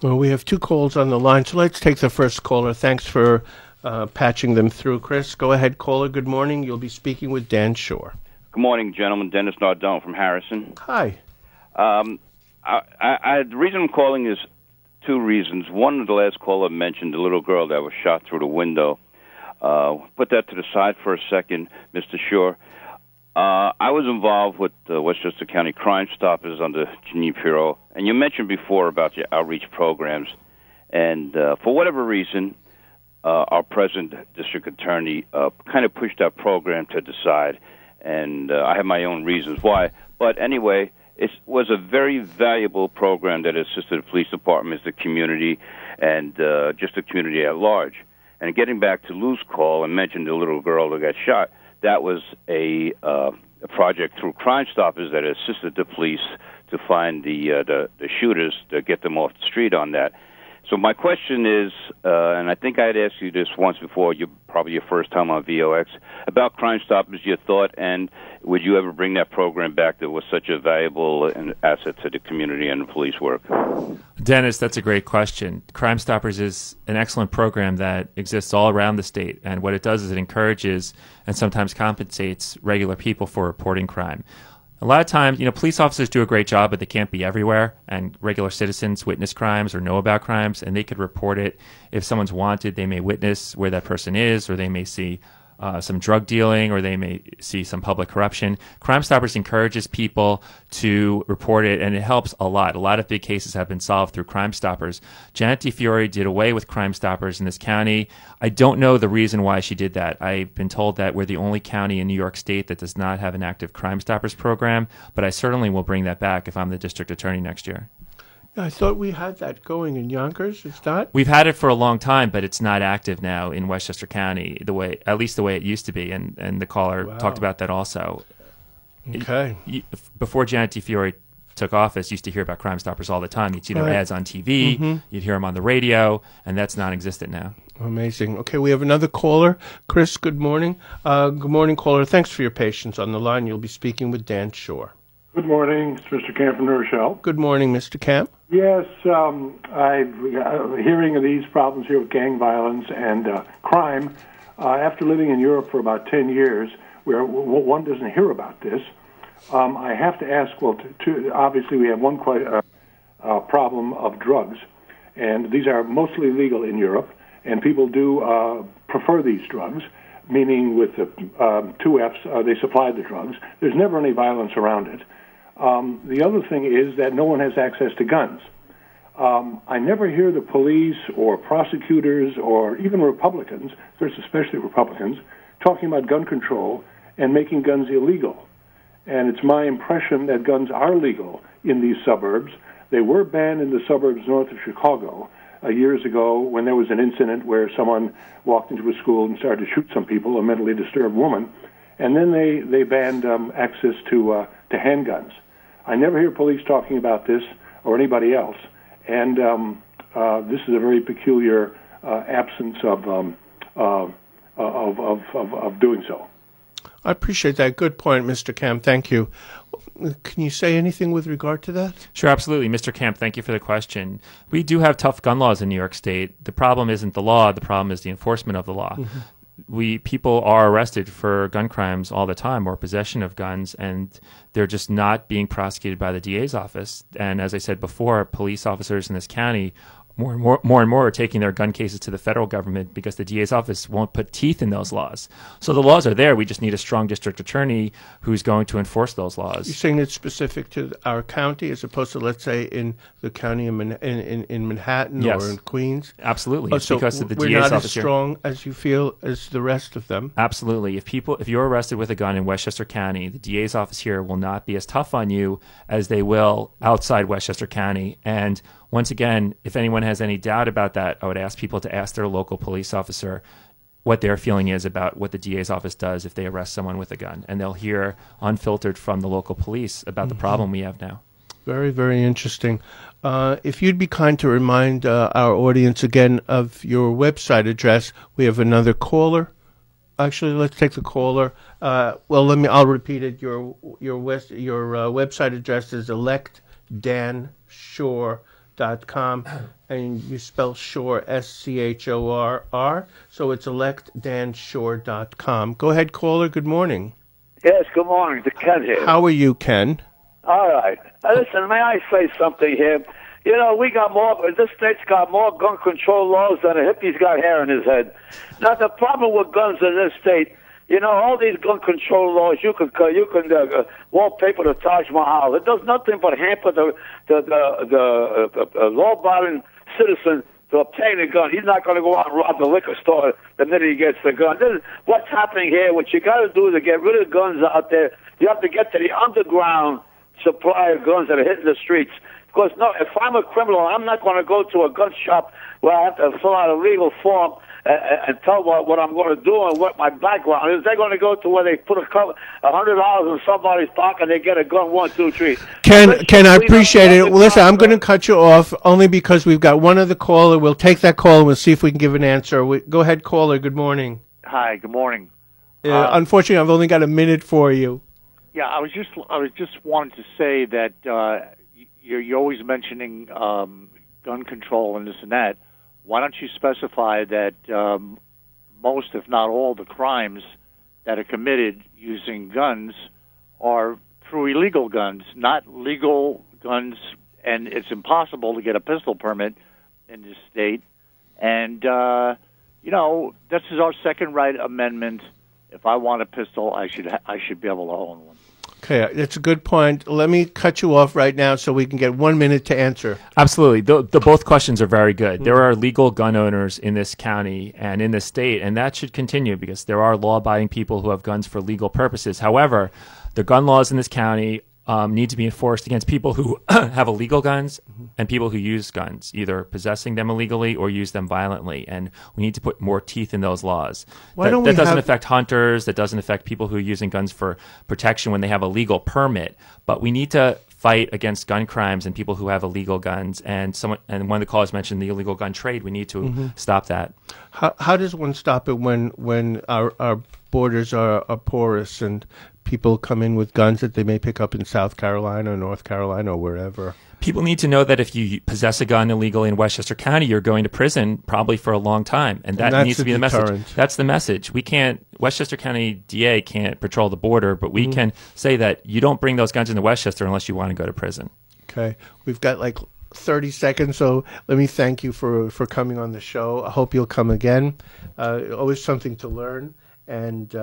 Well, we have two calls on the line, so let's take the first caller. Thanks for patching them through, Chris. Go ahead, caller. Good morning. You'll be speaking with Dan Shore. Good morning, gentlemen. Dennis Nardone from Harrison. Hi. The reason I'm calling is two reasons. One, the last caller mentioned the little girl that was shot through the window. Put that to the side for a second, Mr. Shore. I was involved with the Westchester County Crime Stoppers under Janine Pirro, and you mentioned before about your outreach programs. And for whatever reason, our present district attorney kind of pushed that program to the side, and I have my own reasons why. But anyway, it was a very valuable program that assisted the police department, the community, and just the community at large. And getting back to Lou's call and mentioned the little girl that got shot, that was a project through Crime Stoppers that assisted the police to find the shooters, to get them off the street on that. So my question is, and I think I had asked you this once before, probably your first time on VOX, about Crime Stoppers, your thought, and would you ever bring that program back that was such a valuable asset to the community and the police work? Dennis, that's a great question. Crime Stoppers is an excellent program that exists all around the state, and what it does is it encourages and sometimes compensates regular people for reporting crime. A lot of times, police officers do a great job, but they can't be everywhere, and regular citizens witness crimes or know about crimes, and they could report it. If someone's wanted, they may witness where that person is, or they may see some drug dealing, or they may see some public corruption. Crime Stoppers encourages people to report it, and it helps a lot. A lot of big cases have been solved through Crime Stoppers. Janet DeFiore did away with Crime Stoppers in this county. I don't know the reason why she did that. I've been told that we're the only county in New York State that does not have an active Crime Stoppers program, but I certainly will bring that back if I'm the district attorney next year. I thought we had that going in Yonkers. It's not? We've had it for a long time, but it's not active now in Westchester County, at least the way it used to be, and the caller talked about that also. Okay. Before Janet DeFiore took office, used to hear about Crime Stoppers all the time. You'd see their ads on TV, you'd hear them on the radio, and that's non-existent now. Amazing. Okay, we have another caller. Chris, good morning. Good morning, caller. Thanks for your patience on the line. You'll be speaking with Dan Shore. Good morning. It's Mr. Camp from New Rochelle. Good morning, Mr. Camp. Yes, I'm hearing of these problems here with gang violence and crime. After living in Europe for about 10 years, where one doesn't hear about this, I have to ask, obviously we have one problem of drugs, and these are mostly legal in Europe, and people do prefer these drugs, meaning with the two Fs, they supply the drugs. There's never any violence around it. The other thing is that no one has access to guns. I never hear the police or prosecutors or even Republicans, first especially Republicans, talking about gun control and making guns illegal. And it's my impression that guns are legal in these suburbs. They were banned in the suburbs north of Chicago years ago when there was an incident where someone walked into a school and started to shoot some people, a mentally disturbed woman. And then they banned access to handguns. I never hear police talking about this or anybody else, and this is a very peculiar absence of doing so. I appreciate that. Good point, Mr. Camp. Thank you. Can you say anything with regard to that? Sure, absolutely. Mr. Camp, thank you for the question. We do have tough gun laws in New York State. The problem isn't the law. The problem is the enforcement of the law. Mm-hmm. People are arrested for gun crimes all the time or possession of guns, and they're just not being prosecuted by the DA's office. And as I said before, police officers in this county more and more are taking their gun cases to the federal government because the DA's office won't put teeth in those laws. So the laws are there. We just need a strong district attorney who's going to enforce those laws. You're saying it's specific to our county as opposed to, let's say, in the county in Manhattan yes. or in Queens? Absolutely. It's so because of the we're DA's not office as here. strong as you feel as the rest of them? Absolutely. If you're arrested with a gun in Westchester County, the DA's office here will not be as tough on you as they will outside Westchester County. And once again, if anyone has any doubt about that, I would ask people to ask their local police officer what their feeling is about what the DA's office does if they arrest someone with a gun. And they'll hear unfiltered from the local police about the problem we have now. Very, very interesting. If you'd be kind to remind our audience again of your website address. We have another caller. Actually, let's take the caller. I'll repeat it. Your website address is electdanshore.com. electdanshore.com, and you spell Shore SCHORR, so it's electdanshore.com. Go ahead, caller. Good morning. Yes, good morning. To Ken here. How are you, Ken? All right. Listen, may I say something here? You know, this state's got more gun control laws than a hippie's got hair in his head. Now, the problem with guns in this state, you know, all these gun control laws, you can wallpaper the Taj Mahal. It does nothing but hamper the law-abiding citizen to obtain a gun. He's not going to go out and rob the liquor store the minute he gets the gun. This is what's happening here. What you got to do to get rid of guns out there, you have to get to the underground supply of guns that are hitting the streets. Because if I'm a criminal, I'm not going to go to a gun shop where I have to fill out a legal form and tell what I'm going to do and what my background is. They're going to go to where they put $100 in somebody's pocket and they get a gun, 1, 2, 3. Ken, I appreciate it. Well, listen, I'm going to cut you off only because we've got one other caller. We'll take that call and we'll see if we can give an answer. Go ahead, caller. Good morning. Hi. Good morning. Unfortunately, I've only got a minute for you. Yeah, I was just wanting to say that you're always mentioning gun control and this and that. Why don't you specify that most, if not all, the crimes that are committed using guns are through illegal guns, not legal guns, and it's impossible to get a pistol permit in this state. And, you know, this is our Second Right Amendment. If I want a pistol, I should be able to own one. Okay, that's a good point. Let me cut you off right now so we can get 1 minute to answer. Absolutely. The both questions are very good. There are legal gun owners in this county and in this state, and that should continue because there are law-abiding people who have guns for legal purposes. However, the gun laws in this county need to be enforced against people who have illegal guns and people who use guns, either possessing them illegally or use them violently. And we need to put more teeth in those laws. That doesn't affect hunters. That doesn't affect people who are using guns for protection when they have a legal permit. But we need to fight against gun crimes and people who have illegal guns. And one of the callers mentioned the illegal gun trade. We need to stop that. How does one stop it when our borders are porous and people come in with guns that they may pick up in South Carolina or North Carolina or wherever? People need to know that if you possess a gun illegally in Westchester County, you're going to prison probably for a long time. And that needs to be the message. That's the message. Westchester County DA can't patrol the border, but we can say that you don't bring those guns into Westchester unless you want to go to prison. Okay. We've got like 30 seconds, so let me thank you for coming on the show. I hope you'll come again. Always something to learn. And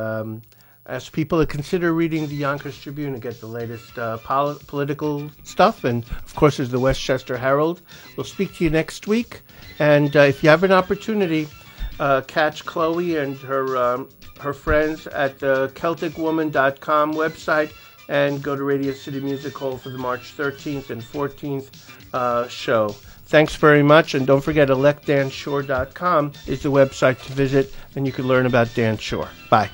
ask people to consider reading the Yonkers Tribune and get the latest political stuff. And, of course, there's the Westchester Herald. We'll speak to you next week. And if you have an opportunity, catch Chloe and her friends at the CelticWoman.com website and go to Radio City Music Hall for the March 13th and 14th show. Thanks very much, and don't forget electdanshore.com is the website to visit, and you can learn about Dan Shore. Bye.